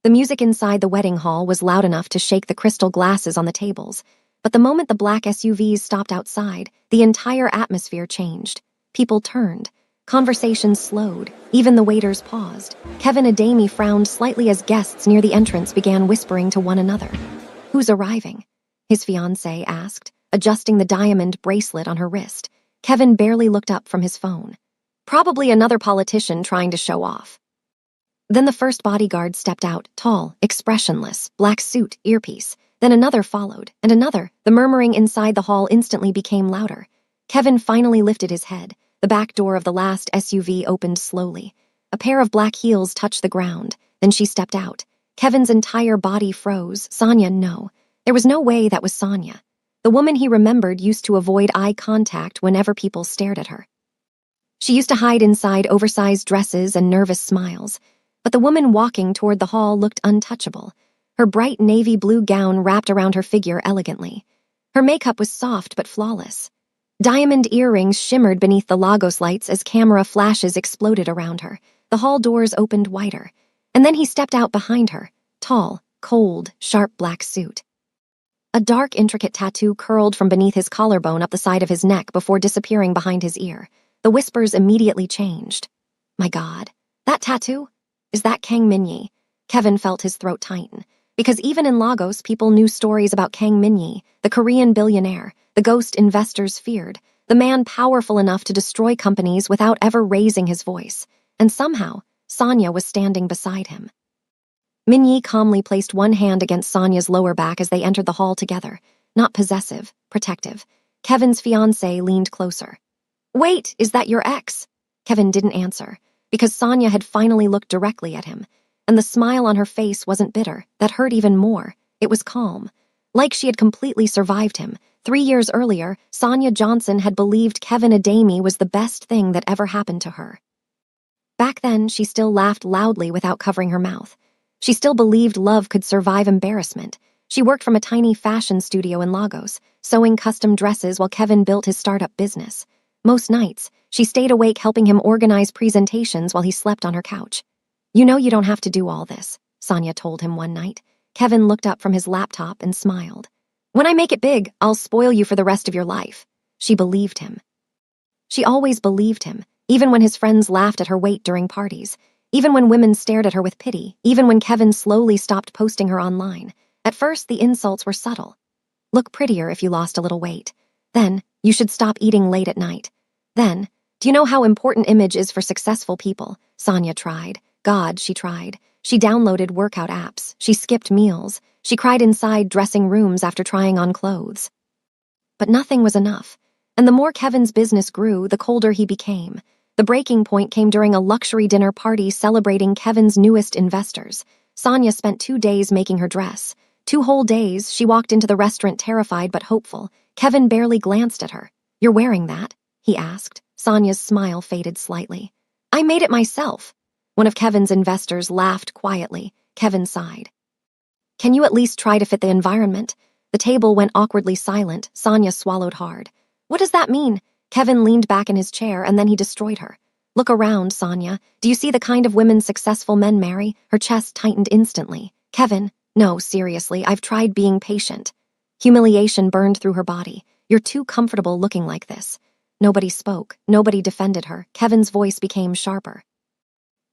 The music inside the wedding hall was loud enough to shake the crystal glasses on the tables, but the moment the black SUVs stopped outside, the entire atmosphere changed. People turned. Conversations slowed. Even the waiters paused. Kevin Adami frowned slightly as guests near the entrance began whispering to one another. "Who's arriving?" his fiancée asked, adjusting the diamond bracelet on her wrist. Kevin barely looked up from his phone. Probably another politician trying to show off. Then the first bodyguard stepped out, tall, expressionless, black suit, earpiece. Then another followed, and another. The murmuring inside the hall instantly became louder. Kevin finally lifted his head. The back door of the last SUV opened slowly. A pair of black heels touched the ground. Then she stepped out. Kevin's entire body froze. Sonia, no. There was no way that was Sonia. The woman he remembered used to avoid eye contact whenever people stared at her. She used to hide inside oversized dresses and nervous smiles. But the woman walking toward the hall looked untouchable. Her bright navy blue gown wrapped around her figure elegantly. Her makeup was soft but flawless. Diamond earrings shimmered beneath the Lagos lights as camera flashes exploded around her. The hall doors opened wider. And then he stepped out behind her, tall, cold, sharp black suit. A dark, intricate tattoo curled from beneath his collarbone up the side of his neck before disappearing behind his ear. The whispers immediately changed. "My God, that tattoo? Is that Kang Min-yi?" Kevin felt his throat tighten. Because even in Lagos, people knew stories about Kang Min-yi, the Korean billionaire, the ghost investors feared, the man powerful enough to destroy companies without ever raising his voice. And somehow, Sonia was standing beside him. Min-yi calmly placed one hand against Sonia's lower back as they entered the hall together. Not possessive, protective. Kevin's fiancée leaned closer. "Wait, is that your ex?" Kevin didn't answer, because Sonia had finally looked directly at him. And the smile on her face wasn't bitter. That hurt even more. It was calm. Like she had completely survived him. 3 years earlier, Sonia Johnson had believed Kevin Adami was the best thing that ever happened to her. Back then, she still laughed loudly without covering her mouth. She still believed love could survive embarrassment. She worked from a tiny fashion studio in Lagos, sewing custom dresses while Kevin built his startup business. Most nights, she stayed awake helping him organize presentations while he slept on her couch. "You know you don't have to do all this," Sonia told him one night. Kevin looked up from his laptop and smiled. "When I make it big, I'll spoil you for the rest of your life." She believed him. She always believed him, even when his friends laughed at her weight during parties, even when women stared at her with pity, even when Kevin slowly stopped posting her online. At first, the insults were subtle. "Look prettier if you lost a little weight." Then, "You should stop eating late at night." Then, "Do you know how important image is for successful people?" Sonia tried. God, she tried. She downloaded workout apps. She skipped meals. She cried inside dressing rooms after trying on clothes. But nothing was enough. And the more Kevin's business grew, the colder he became. The breaking point came during a luxury dinner party celebrating Kevin's newest investors. Sonia spent 2 days making her dress. 2 whole days, she walked into the restaurant terrified but hopeful. Kevin barely glanced at her. "You're wearing that?" he asked. Sonia's smile faded slightly. "I made it myself." One of Kevin's investors laughed quietly. Kevin sighed. "Can you at least try to fit the environment?" The table went awkwardly silent. Sonia swallowed hard. "What does that mean?" Kevin leaned back in his chair and then he destroyed her. "Look around, Sonia. Do you see the kind of women successful men marry?" Her chest tightened instantly. "Kevin, no, seriously, I've tried being patient." Humiliation burned through her body. "You're too comfortable looking like this." Nobody spoke. Nobody defended her. Kevin's voice became sharper.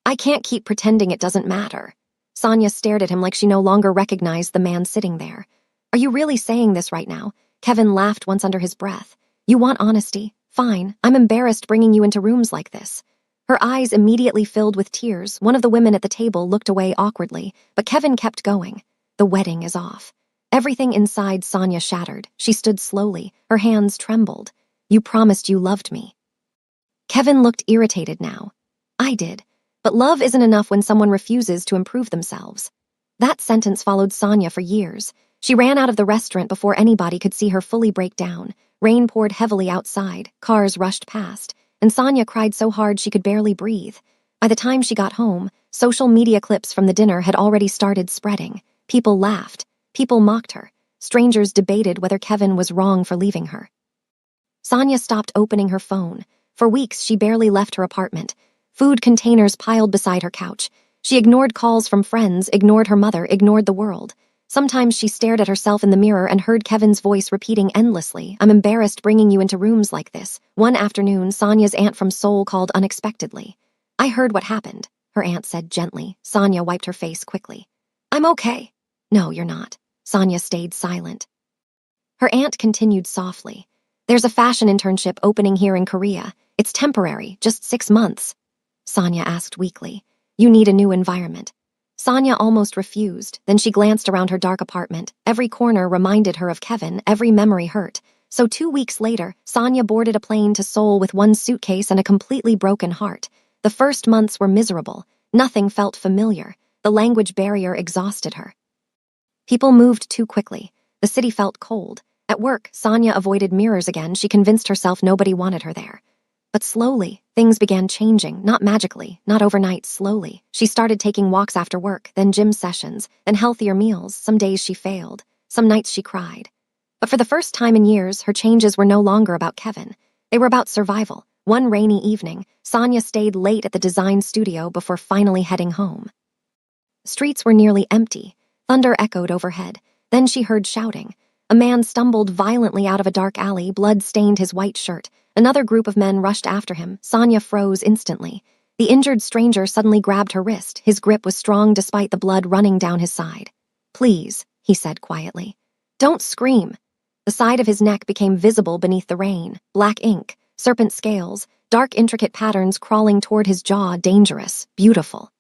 "I can't keep pretending it doesn't matter." Sonia stared at him like she no longer recognized the man sitting there. "Are you really saying this right now?" Kevin laughed once under his breath. "You want honesty? Fine, I'm embarrassed bringing you into rooms like this." Her eyes immediately filled with tears. One of the women at the table looked away awkwardly, but Kevin kept going. "The wedding is off." Everything inside Sonia shattered. She stood slowly. Her hands trembled. "You promised you loved me." Kevin looked irritated now. "I did. But love isn't enough when someone refuses to improve themselves." That sentence followed Sonia for years. She ran out of the restaurant before anybody could see her fully break down. Rain poured heavily outside, cars rushed past, and Sonia cried so hard she could barely breathe. By the time she got home, social media clips from the dinner had already started spreading. People laughed. People mocked her. Strangers debated whether Kevin was wrong for leaving her. Sonia stopped opening her phone. For weeks, she barely left her apartment. Food containers piled beside her couch. She ignored calls from friends, ignored her mother, ignored the world. Sometimes she stared at herself in the mirror and heard Kevin's voice repeating endlessly, "I'm embarrassed bringing you into rooms like this." One afternoon, Sonia's aunt from Seoul called unexpectedly. "I heard what happened," her aunt said gently. Sonia wiped her face quickly. "I'm okay." "No, you're not." Sonia stayed silent. Her aunt continued softly. "There's a fashion internship opening here in Korea. It's temporary, just 6 months." Sonia asked weakly. "You need a new environment." Sonia almost refused, then she glanced around her dark apartment. Every corner reminded her of Kevin, every memory hurt. So 2 weeks later, Sonia boarded a plane to Seoul with one suitcase and a completely broken heart. The first months were miserable. Nothing felt familiar. The language barrier exhausted her. People moved too quickly. The city felt cold. At work, Sonia avoided mirrors again. She convinced herself nobody wanted her there. But slowly, things began changing, not magically, not overnight, slowly. She started taking walks after work, then gym sessions, then healthier meals. Some days she failed. Some nights she cried. But for the first time in years, her changes were no longer about Kevin. They were about survival. One rainy evening, Sonia stayed late at the design studio before finally heading home. Streets were nearly empty. Thunder echoed overhead. Then she heard shouting. A man stumbled violently out of a dark alley, blood stained his white shirt. Another group of men rushed after him. Sonia froze instantly. The injured stranger suddenly grabbed her wrist. His grip was strong despite the blood running down his side. "Please," he said quietly. "Don't scream." The side of his neck became visible beneath the rain. Black ink, serpent scales, dark intricate patterns crawling toward his jaw, dangerous, beautiful.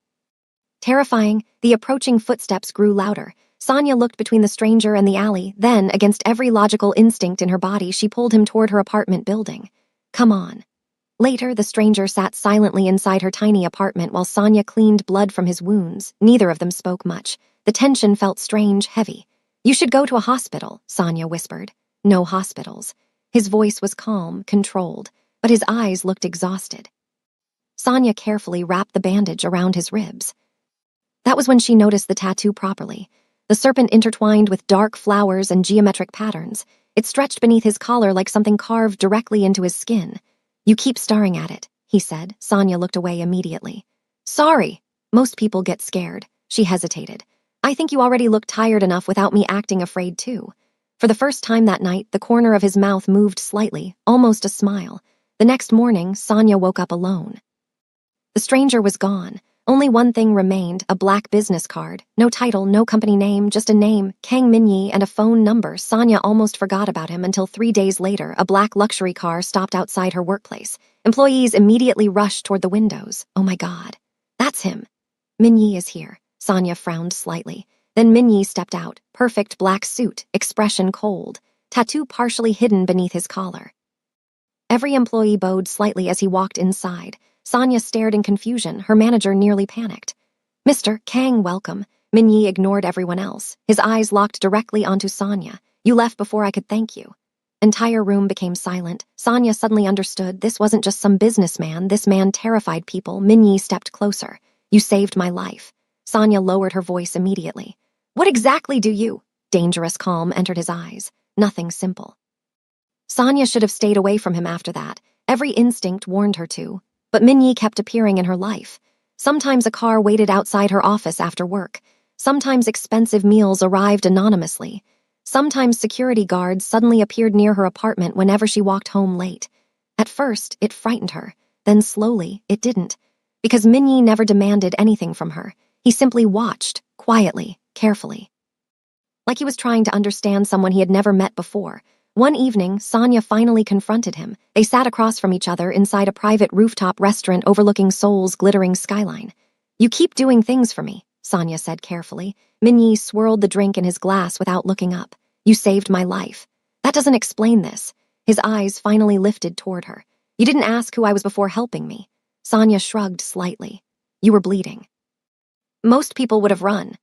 Terrifying, the approaching footsteps grew louder. Sonia looked between the stranger and the alley. Then, against every logical instinct in her body, she pulled him toward her apartment building. "Come on." Later, the stranger sat silently inside her tiny apartment while Sonia cleaned blood from his wounds. Neither of them spoke much. The tension felt strange, heavy. "You should go to a hospital," Sonia whispered. "No hospitals." His voice was calm, controlled, but his eyes looked exhausted. Sonia carefully wrapped the bandage around his ribs. That was when she noticed the tattoo properly. The serpent intertwined with dark flowers and geometric patterns. It stretched beneath his collar like something carved directly into his skin. "You keep staring at it," he said. Sonia looked away immediately. "Sorry." Most people get scared. She hesitated. "I think you already look tired enough without me acting afraid too." For the first time that night, the corner of his mouth moved slightly, almost a smile. The next morning, Sonia woke up alone. The stranger was gone. Only one thing remained, a black business card. No title, no company name, just a name, Kang Min-yi, and a phone number. Sonia almost forgot about him until 3 days later, a black luxury car stopped outside her workplace. Employees immediately rushed toward the windows. "Oh my God. That's him." "Min-yi is here." Sonia frowned slightly. Then Min-yi stepped out, perfect black suit, expression cold, tattoo partially hidden beneath his collar. Every employee bowed slightly as he walked inside. Sonia stared in confusion. Her manager nearly panicked. "Mr. Kang, welcome." Min-yi ignored everyone else. His eyes locked directly onto Sonia. "You left before I could thank you." Entire room became silent. Sonia suddenly understood this wasn't just some businessman. This man terrified people. Min-yi stepped closer. "You saved my life." Sonia lowered her voice immediately. "What exactly do you—" Dangerous calm entered his eyes. Nothing simple. Sonia should have stayed away from him after that. Every instinct warned her to. But Min-yi kept appearing in her life. Sometimes a car waited outside her office after work. Sometimes expensive meals arrived anonymously. Sometimes security guards suddenly appeared near her apartment whenever she walked home late. At first, it frightened her. Then slowly, it didn't. Because Min-yi never demanded anything from her. He simply watched, quietly, carefully. Like he was trying to understand someone he had never met before. One evening, Sonia finally confronted him. They sat across from each other inside a private rooftop restaurant overlooking Seoul's glittering skyline. "You keep doing things for me," Sonia said carefully. Min-yi swirled the drink in his glass without looking up. "You saved my life." "That doesn't explain this." His eyes finally lifted toward her. "You didn't ask who I was before helping me." Sonia shrugged slightly. "You were bleeding." Most people would have run.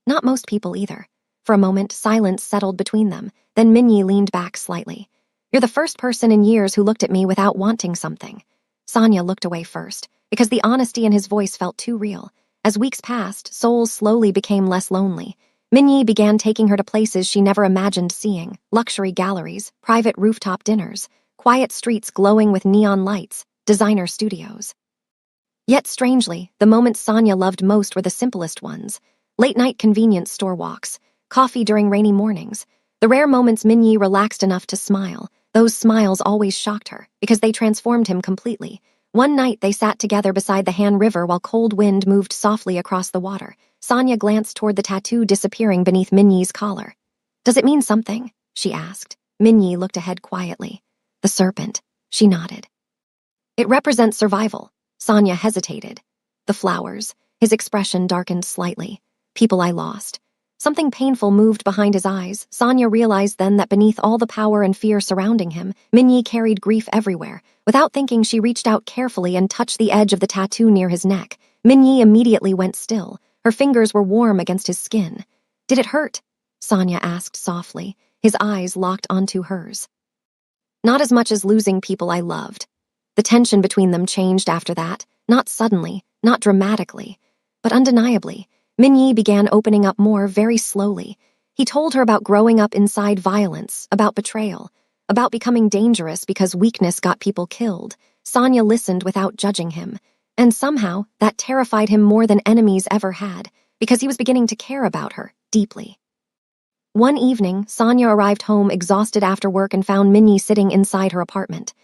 Not most people either. For a moment, silence settled between them. Then Min-yi leaned back slightly. "You're the first person in years who looked at me without wanting something." Sonia looked away first, because the honesty in his voice felt too real. As weeks passed, Seoul slowly became less lonely. Min-yi began taking her to places she never imagined seeing. Luxury galleries, private rooftop dinners, quiet streets glowing with neon lights, designer studios. Yet strangely, the moments Sonia loved most were the simplest ones. Late-night convenience store walks, coffee during rainy mornings, the rare moments Minyi relaxed enough to smile. Those smiles always shocked her, because they transformed him completely. One night they sat together beside the Han River while cold wind moved softly across the water. Sonia glanced toward the tattoo disappearing beneath Minyi's collar. "Does it mean something?" she asked. Minyi looked ahead quietly. "The serpent," she nodded. "It represents survival." Sonia hesitated. "The flowers." His expression darkened slightly. "People I lost." Something painful moved behind his eyes. Sonia realized then that beneath all the power and fear surrounding him, Minyi carried grief everywhere. Without thinking, she reached out carefully and touched the edge of the tattoo near his neck. Minyi immediately went still. Her fingers were warm against his skin. "Did it hurt?" Sonia asked softly. His eyes locked onto hers. "Not as much as losing people I loved." The tension between them changed after that, not suddenly, not dramatically, but undeniably. Minyi began opening up more very slowly. He told her about growing up inside violence, about betrayal, about becoming dangerous because weakness got people killed. Sonia listened without judging him, and somehow that terrified him more than enemies ever had, because he was beginning to care about her deeply. One evening, Sonia arrived home exhausted after work and found Minyi sitting inside her apartment.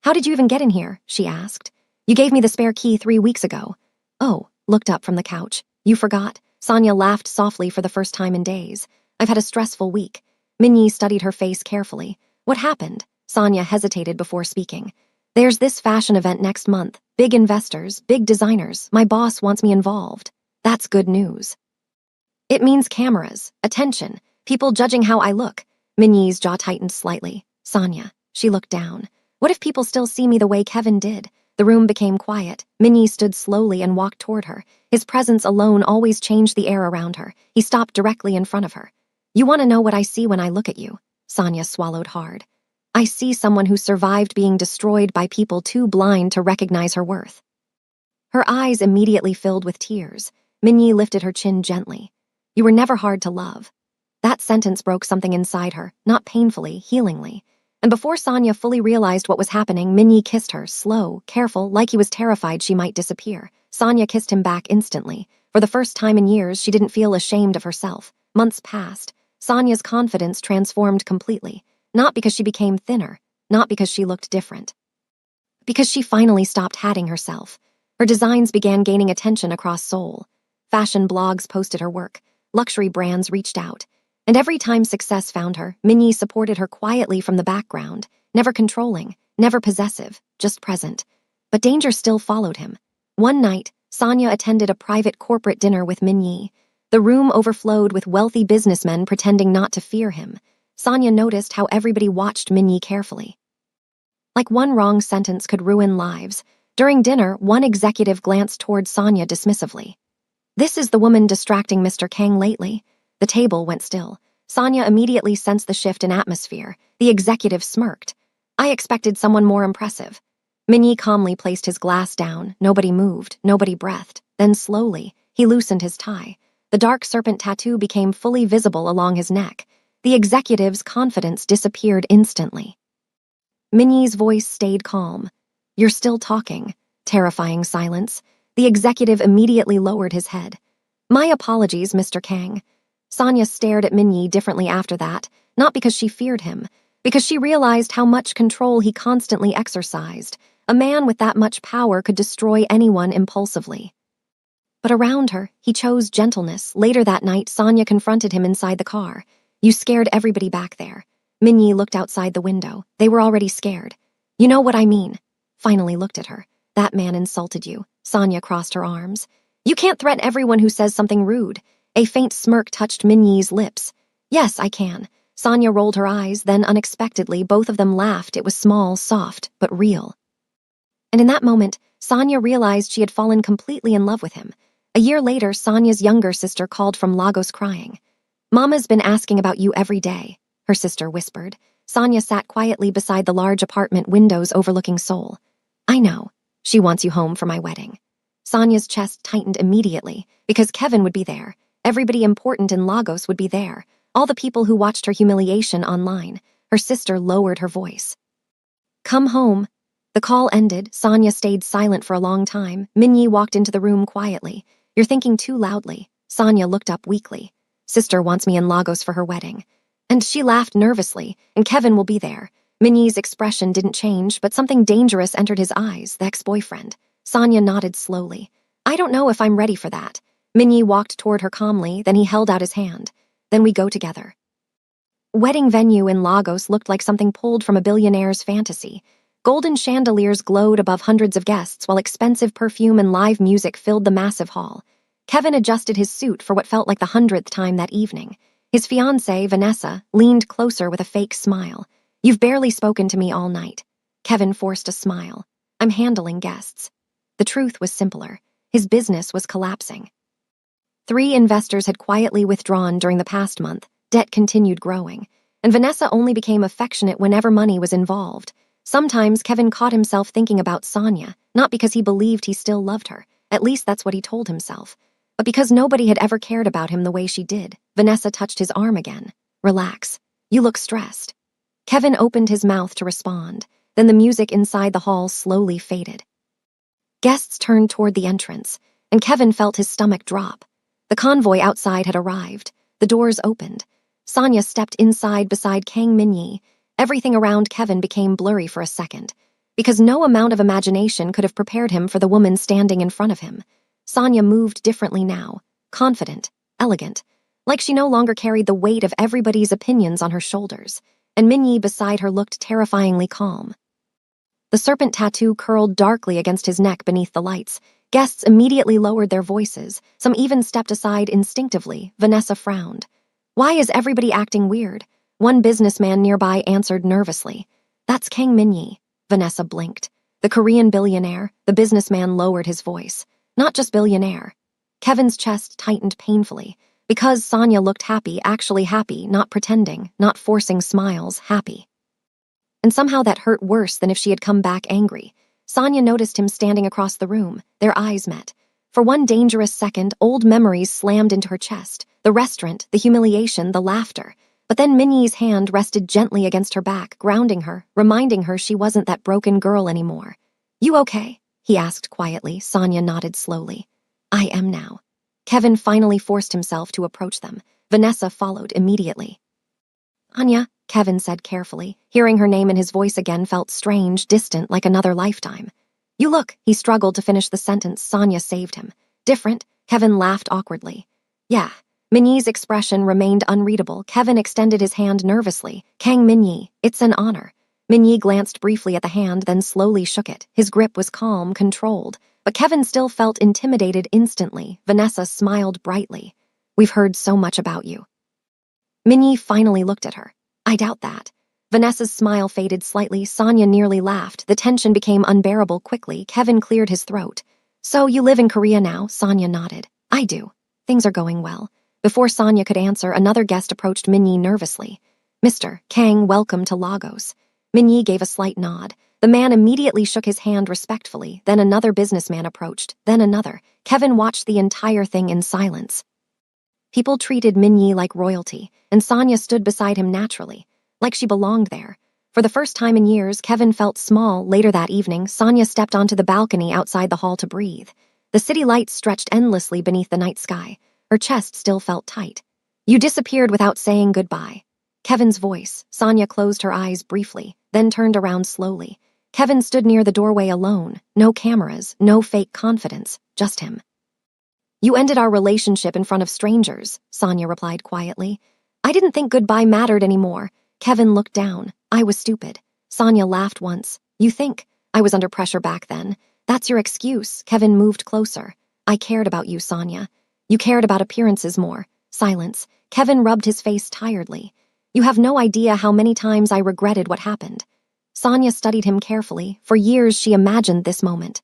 "How did you even get in here?" she asked. "You gave me the spare key 3 weeks ago." "Oh," looked up from the couch. "You forgot?" Sonia laughed softly for the first time in days. "I've had a stressful week." Minyi studied her face carefully. "What happened?" Sonia hesitated before speaking. "There's this fashion event next month. Big investors, big designers. My boss wants me involved." "That's good news." "It means cameras, attention, people judging how I look." Minyi's jaw tightened slightly. "Sonia." She looked down. "What if people still see me the way Kevin did?" The room became quiet. Minyi stood slowly and walked toward her. His presence alone always changed the air around her. He stopped directly in front of her. "You want to know what I see when I look at you?" Sonia swallowed hard. "I see someone who survived being destroyed by people too blind to recognize her worth." Her eyes immediately filled with tears. Minyi lifted her chin gently. "You were never hard to love." That sentence broke something inside her, not painfully, healingly. And before Sonia fully realized what was happening, Minyi kissed her, slow, careful, like he was terrified she might disappear. Sonia kissed him back instantly. For the first time in years, she didn't feel ashamed of herself. Months passed. Sonia's confidence transformed completely. Not because she became thinner, not because she looked different. Because she finally stopped hating herself. Her designs began gaining attention across Seoul. Fashion blogs posted her work. Luxury brands reached out. And every time success found her, Minyi supported her quietly from the background, never controlling, never possessive, just present. But danger still followed him. One night, Sonia attended a private corporate dinner with Minyi. The room overflowed with wealthy businessmen pretending not to fear him. Sonia noticed how everybody watched Minyi carefully. Like one wrong sentence could ruin lives. During dinner, one executive glanced toward Sonia dismissively. "This is the woman distracting Mr. Kang lately." The table went still. Sonia immediately sensed the shift in atmosphere. The executive smirked. "I expected someone more impressive." Minyi calmly placed his glass down. Nobody moved, nobody breathed. Then slowly, he loosened his tie. The dark serpent tattoo became fully visible along his neck. The executive's confidence disappeared instantly. Minyi's voice stayed calm. "You're still talking." Terrifying silence. The executive immediately lowered his head. "My apologies, Mr. Kang." Sonia stared at Minyi differently after that, not because she feared him, because she realized how much control he constantly exercised. A man with that much power could destroy anyone impulsively. But around her, he chose gentleness. Later that night, Sonia confronted him inside the car. "You scared everybody back there." Minyi looked outside the window. They were already scared. "You know what I mean." Finally looked at her. "That man insulted you." Sonia crossed her arms. "You can't threaten everyone who says something rude." A faint smirk touched Minyi's lips. "Yes, I can." Sonia rolled her eyes, then unexpectedly both of them laughed. It was small, soft, but real. And in that moment, Sonia realized she had fallen completely in love with him. A year later, Sonia's younger sister called from Lagos crying. "Mama's been asking about you every day," her sister whispered. Sonia sat quietly beside the large apartment windows overlooking Seoul. "I know. She wants you home for my wedding." Sonia's chest tightened immediately, because Kevin would be there. Everybody important in Lagos would be there. All the people who watched her humiliation online. Her sister lowered her voice. "Come home." The call ended. Sonia stayed silent for a long time. Minyi walked into the room quietly. "You're thinking too loudly." Sonia looked up weakly. "Sister wants me in Lagos for her wedding." And she laughed nervously. "And Kevin will be there." Minyi's expression didn't change, but something dangerous entered his eyes. The ex-boyfriend. Sonia nodded slowly. "I don't know if I'm ready for that." Minyi walked toward her calmly, then he held out his hand. "Then we go together." Wedding venue in Lagos looked like something pulled from a billionaire's fantasy. Golden chandeliers glowed above hundreds of guests, while expensive perfume and live music filled the massive hall. Kevin adjusted his suit for what felt like the 100th time that evening. His fiancée, Vanessa, leaned closer with a fake smile. "You've barely spoken to me all night." Kevin forced a smile. "I'm handling guests." The truth was simpler. His business was collapsing. 3 investors had quietly withdrawn during the past month. Debt continued growing, and Vanessa only became affectionate whenever money was involved. Sometimes Kevin caught himself thinking about Sonia, not because he believed he still loved her, at least that's what he told himself, but because nobody had ever cared about him the way she did. Vanessa touched his arm again. "Relax. You look stressed." Kevin opened his mouth to respond, then the music inside the hall slowly faded. Guests turned toward the entrance, and Kevin felt his stomach drop. The convoy outside had arrived. The doors opened. Sonia stepped inside beside Kang Minyi. Everything around Kevin became blurry for a second, because no amount of imagination could have prepared him for the woman standing in front of him. Sonia moved differently now, confident, elegant, like she no longer carried the weight of everybody's opinions on her shoulders, and Minyi beside her looked terrifyingly calm. The serpent tattoo curled darkly against his neck beneath the lights. Guests immediately lowered their voices. Some even stepped aside instinctively. Vanessa frowned. "Why is everybody acting weird?" One businessman nearby answered nervously. "That's Kang Minyi." Vanessa blinked. "The Korean billionaire." The businessman lowered his voice. "Not just billionaire." Kevin's chest tightened painfully. Because Sonia looked happy, actually happy, not pretending, not forcing smiles, happy. And somehow that hurt worse than if she had come back angry. Sonia noticed him standing across the room. Their eyes met. For one dangerous second, old memories slammed into her chest. The restaurant, the humiliation, the laughter. But then Minyi's hand rested gently against her back, grounding her, reminding her she wasn't that broken girl anymore. "You okay?" he asked quietly. Sonia nodded slowly. "I am now." Kevin finally forced himself to approach them. Vanessa followed immediately. "Anya," Kevin said carefully. Hearing her name in his voice again felt strange, distant, like another lifetime. "You look," he struggled to finish the sentence. Sonia saved him. "Different?" Kevin laughed awkwardly. "Yeah." Minyi's expression remained unreadable. Kevin extended his hand nervously. "Kang Minyi, it's an honor." Minyi glanced briefly at the hand, then slowly shook it. His grip was calm, controlled, but Kevin still felt intimidated instantly. Vanessa smiled brightly. "We've heard so much about you." Minyi finally looked at her. "I doubt that." Vanessa's smile faded slightly. Sonia nearly laughed. The tension became unbearable quickly. Kevin cleared his throat. "So you live in Korea now?" Sonia nodded. "I do. Things are going well." Before Sonia could answer, another guest approached Minyi nervously. "Mr. Kang, welcome to Lagos." Minyi gave a slight nod. The man immediately shook his hand respectfully. Then another businessman approached. Then another. Kevin watched the entire thing in silence. People treated Minyi like royalty, and Sonia stood beside him naturally, like she belonged there. For the first time in years, Kevin felt small. Later that evening, Sonia stepped onto the balcony outside the hall to breathe. The city lights stretched endlessly beneath the night sky. Her chest still felt tight. "You disappeared without saying goodbye." Kevin's voice. Sonia closed her eyes briefly, then turned around slowly. Kevin stood near the doorway alone. No cameras, no fake confidence, just him. "You ended our relationship in front of strangers," Sonia replied quietly. "I didn't think goodbye mattered anymore." Kevin looked down. "I was stupid." Sonia laughed once. "You think? I was under pressure back then. That's your excuse." Kevin moved closer. "I cared about you, Sonia. You cared about appearances more." Silence. Kevin rubbed his face tiredly. "You have no idea how many times I regretted what happened." Sonia studied him carefully. For years she imagined this moment.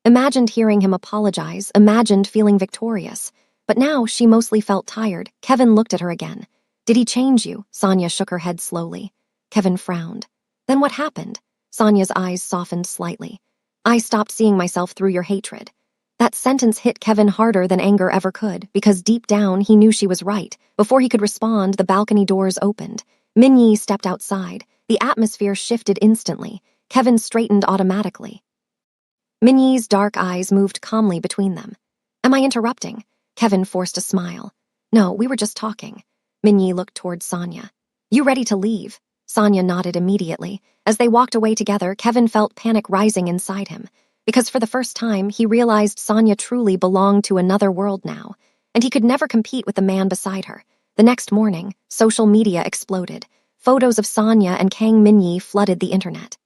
Imagined hearing him apologize, imagined feeling victorious. But now she mostly felt tired. Kevin looked at her again. "Did he change you?" Sonia shook her head slowly. Kevin frowned. "Then what happened?" Sonia's eyes softened slightly. "I stopped seeing myself through your hatred." That sentence hit Kevin harder than anger ever could, because deep down he knew she was right. Before he could respond, the balcony doors opened. Minyi stepped outside. The atmosphere shifted instantly. Kevin straightened automatically. Minnie's dark eyes moved calmly between them. Am I interrupting? Kevin forced a smile. No, we were just talking. Minnie looked toward Sonia. You ready to leave? Sonia nodded immediately. As they walked away together, Kevin felt panic rising inside him. Because for the first time, he realized Sonia truly belonged to another world now, and he could never compete with the man beside her. The next morning, social media exploded. Photos of Sonia and Kang Min-yi flooded the internet.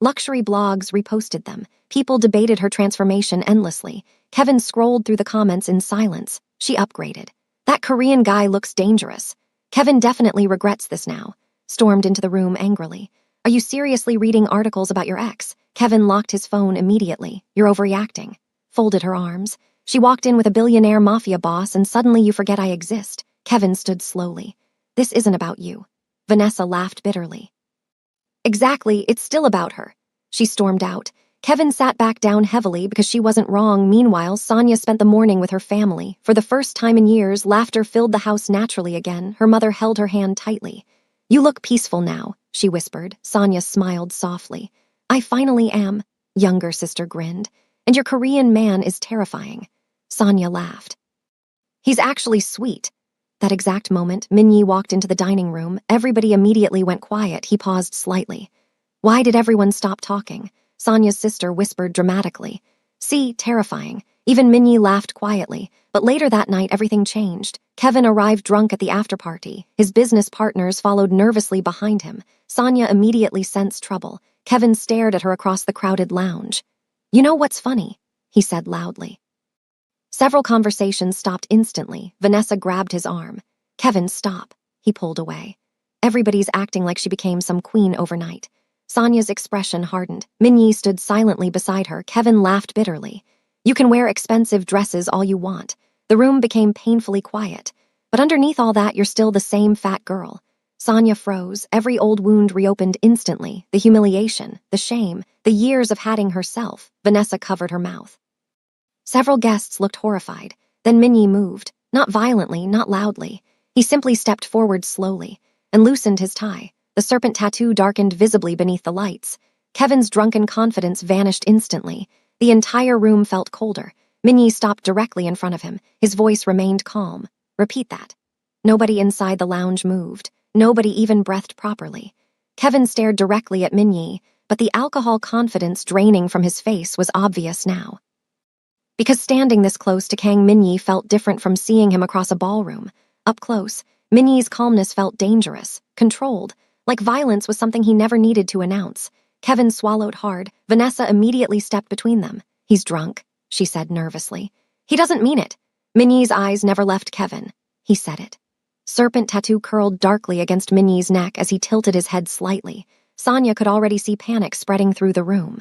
Luxury blogs reposted them. People debated her transformation endlessly. Kevin scrolled through the comments in silence. She upgraded. That Korean guy looks dangerous. Kevin definitely regrets this now. Stormed into the room angrily. Are you seriously reading articles about your ex? Kevin locked his phone immediately. You're overreacting. Folded her arms. She walked in with a billionaire mafia boss and suddenly you forget I exist. Kevin stood slowly. This isn't about you. Vanessa laughed bitterly. Exactly, it's still about her. She stormed out. Kevin sat back down heavily because she wasn't wrong. Meanwhile, Sonia spent the morning with her family. For the first time in years, laughter filled the house naturally again. Her mother held her hand tightly. You look peaceful now, she whispered. Sonia smiled softly. I finally am. Younger sister grinned. And your Korean man is terrifying. Sonia laughed. He's actually sweet. That exact moment, Min-yi walked into the dining room. Everybody immediately went quiet. He paused slightly. Why did everyone stop talking? Sonia's sister whispered dramatically. See, terrifying. Even Min-yi laughed quietly. But later that night, everything changed. Kevin arrived drunk at the after-party. His business partners followed nervously behind him. Sonia immediately sensed trouble. Kevin stared at her across the crowded lounge. You know what's funny? He said loudly. Several conversations stopped instantly. Vanessa grabbed his arm. Kevin, stop. He pulled away. Everybody's acting like she became some queen overnight. Sonia's expression hardened. Min-yi stood silently beside her. Kevin laughed bitterly. You can wear expensive dresses all you want. The room became painfully quiet. But underneath all that, you're still the same fat girl. Sonia froze. Every old wound reopened instantly. The humiliation, the shame, the years of hating herself. Vanessa covered her mouth. Several guests looked horrified. Then Min-yi moved. Not violently, not loudly. He simply stepped forward slowly and loosened his tie. The serpent tattoo darkened visibly beneath the lights. Kevin's drunken confidence vanished instantly. The entire room felt colder. Min-yi stopped directly in front of him. His voice remained calm. Repeat that. Nobody inside the lounge moved. Nobody even breathed properly. Kevin stared directly at Min-yi, but the alcohol confidence draining from his face was obvious now. Because standing this close to Kang Min-yi felt different from seeing him across a ballroom. Up close, Min-yi's calmness felt dangerous, controlled, like violence was something he never needed to announce. Kevin swallowed hard. Vanessa immediately stepped between them. He's drunk, she said nervously. He doesn't mean it. Min-yi's eyes never left Kevin. He said it. Serpent tattoo curled darkly against Min-yi's neck as he tilted his head slightly. Sonia could already see panic spreading through the room.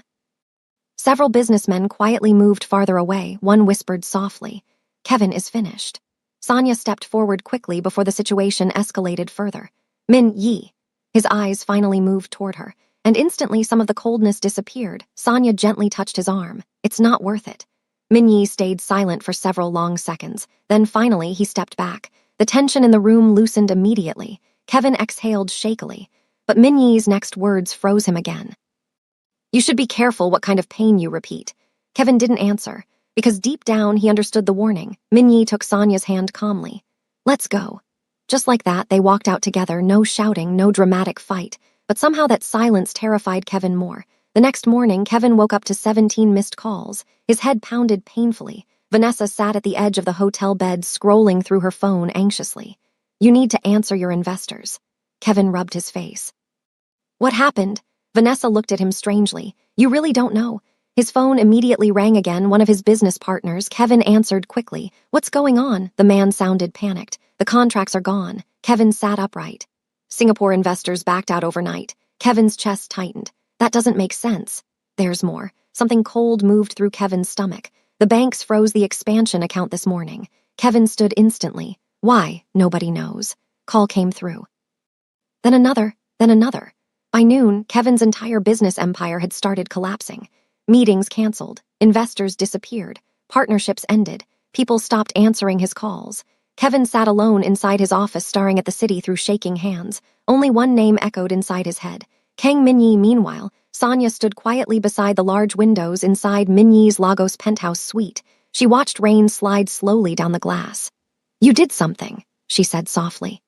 Several businessmen quietly moved farther away. One whispered softly, Kevin is finished. Sonia stepped forward quickly before the situation escalated further. Min-yi. His eyes finally moved toward her, and instantly some of the coldness disappeared. Sonia gently touched his arm. It's not worth it. Min-yi stayed silent for several long seconds. Then finally he stepped back. The tension in the room loosened immediately. Kevin exhaled shakily, but Min-yi's next words froze him again. You should be careful what kind of pain you repeat. Kevin didn't answer, because deep down he understood the warning. Min-yi took Sonia's hand calmly. Let's go. Just like that, they walked out together, no shouting, no dramatic fight. But somehow that silence terrified Kevin more. The next morning, Kevin woke up to 17 missed calls. His head pounded painfully. Vanessa sat at the edge of the hotel bed, scrolling through her phone anxiously. You need to answer your investors. Kevin rubbed his face. What happened? Vanessa looked at him strangely. You really don't know. His phone immediately rang again, one of his business partners. Kevin answered quickly. What's going on? The man sounded panicked. The contracts are gone. Kevin sat upright. Singapore investors backed out overnight. Kevin's chest tightened. That doesn't make sense. There's more. Something cold moved through Kevin's stomach. The banks froze the expansion account this morning. Kevin stood instantly. Why? Nobody knows. Call came through. Then another. By noon, Kevin's entire business empire had started collapsing. Meetings canceled. Investors disappeared. Partnerships ended. People stopped answering his calls. Kevin sat alone inside his office, staring at the city through shaking hands. Only one name echoed inside his head. Kang Min-yi, meanwhile, Sonia stood quietly beside the large windows inside Minyi's Lagos penthouse suite. She watched rain slide slowly down the glass. "You did something," she said softly.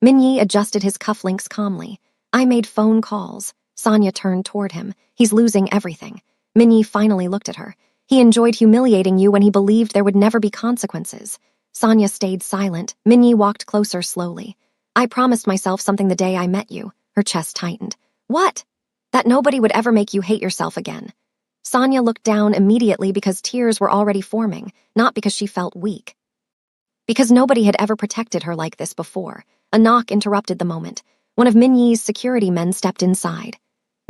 Minyi adjusted his cufflinks calmly. "I made phone calls." Sonia turned toward him. "He's losing everything." Minyi finally looked at her. "He enjoyed humiliating you when he believed there would never be consequences." Sonia stayed silent. Minyi walked closer slowly. "I promised myself something the day I met you." Her chest tightened. "What?" "That nobody would ever make you hate yourself again." Sonia looked down immediately because tears were already forming, not because she felt weak. Because nobody had ever protected her like this before. A knock interrupted the moment. One of Minyi's security men stepped inside.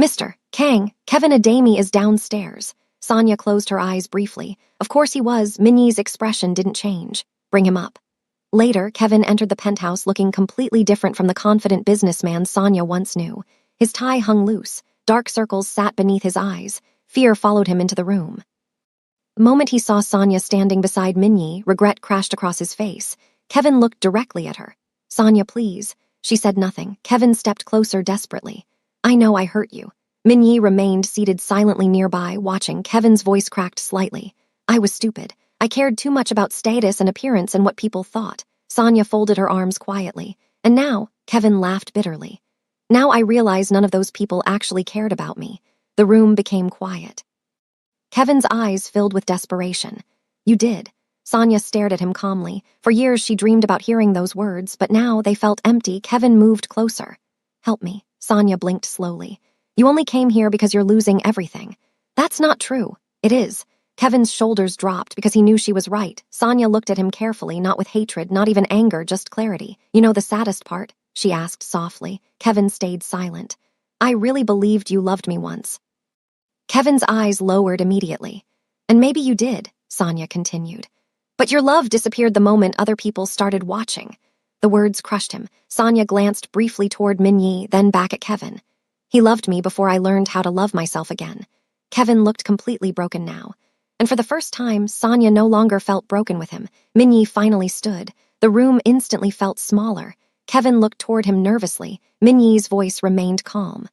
"Mr. Kang, Kevin Adami is downstairs." Sonia closed her eyes briefly. Of course he was. Minyi's expression didn't change. "Bring him up." Later, Kevin entered the penthouse looking completely different from the confident businessman Sonia once knew. His tie hung loose. Dark circles sat beneath his eyes. Fear followed him into the room. The moment he saw Sonia standing beside Minyi, regret crashed across his face. Kevin looked directly at her. "Sonia, please." She said nothing. Kevin stepped closer desperately. "I know I hurt you." Minyi remained seated silently nearby, watching. Kevin's voice cracked slightly. "I was stupid. I cared too much about status and appearance and what people thought." Sonia folded her arms quietly. "And now," Kevin laughed bitterly. "Now I realize none of those people actually cared about me." The room became quiet. Kevin's eyes filled with desperation. "You did." Sonia stared at him calmly. For years she dreamed about hearing those words, but now they felt empty. Kevin moved closer. "Help me." Sonia blinked slowly. "You only came here because you're losing everything." "That's not true." "It is." Kevin's shoulders dropped because he knew she was right. Sonia looked at him carefully, not with hatred, not even anger, just clarity. "You know the saddest part?" she asked softly. Kevin stayed silent. "I really believed you loved me once." Kevin's eyes lowered immediately. "And maybe you did," Sonia continued. "But your love disappeared the moment other people started watching." The words crushed him. Sonia glanced briefly toward Minyi, then back at Kevin. "He loved me before I learned how to love myself again." Kevin looked completely broken now. And for the first time, Sonia no longer felt broken with him. Minyi finally stood. The room instantly felt smaller. Kevin looked toward him nervously. Minyi's voice remained calm.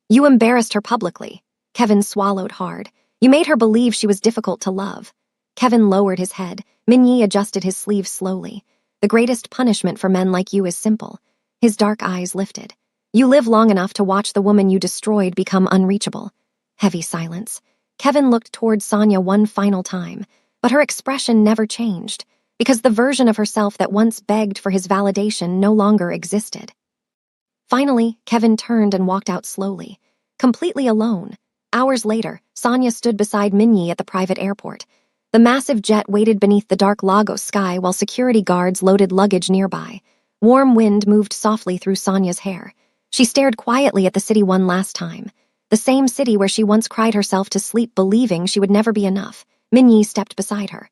"You embarrassed her publicly." Kevin swallowed hard. "You made her believe she was difficult to love." Kevin lowered his head. Minyi adjusted his sleeve slowly. "The greatest punishment for men like you is simple." His dark eyes lifted. "You live long enough to watch the woman you destroyed become unreachable." Heavy silence. Kevin looked toward Sonia one final time, but her expression never changed, because the version of herself that once begged for his validation no longer existed. Finally, Kevin turned and walked out slowly, completely alone. Hours later, Sonia stood beside Minyi at the private airport. The massive jet waited beneath the dark Lagos sky while security guards loaded luggage nearby. Warm wind moved softly through Sonia's hair. She stared quietly at the city one last time. The same city where she once cried herself to sleep believing she would never be enough. Minyi stepped beside her.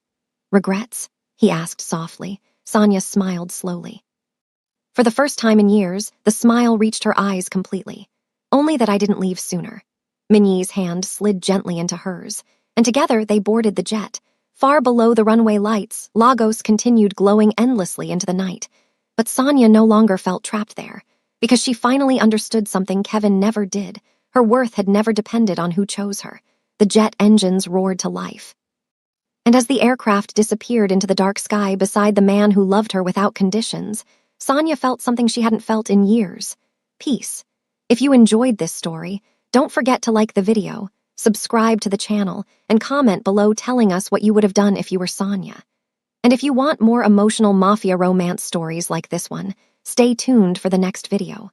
"Regrets?" he asked softly. Sonia smiled slowly. For the first time in years, the smile reached her eyes completely. "Only that I didn't leave sooner." Minyi's hand slid gently into hers, and together they boarded the jet. Far below the runway lights, Lagos continued glowing endlessly into the night. But Sonia no longer felt trapped there, because she finally understood something Kevin never did. Her worth had never depended on who chose her. The jet engines roared to life. And as the aircraft disappeared into the dark sky beside the man who loved her without conditions, Sonia felt something she hadn't felt in years. Peace. If you enjoyed this story, don't forget to like the video, subscribe to the channel, and comment below telling us what you would have done if you were Sonia. And if you want more emotional mafia romance stories like this one, stay tuned for the next video.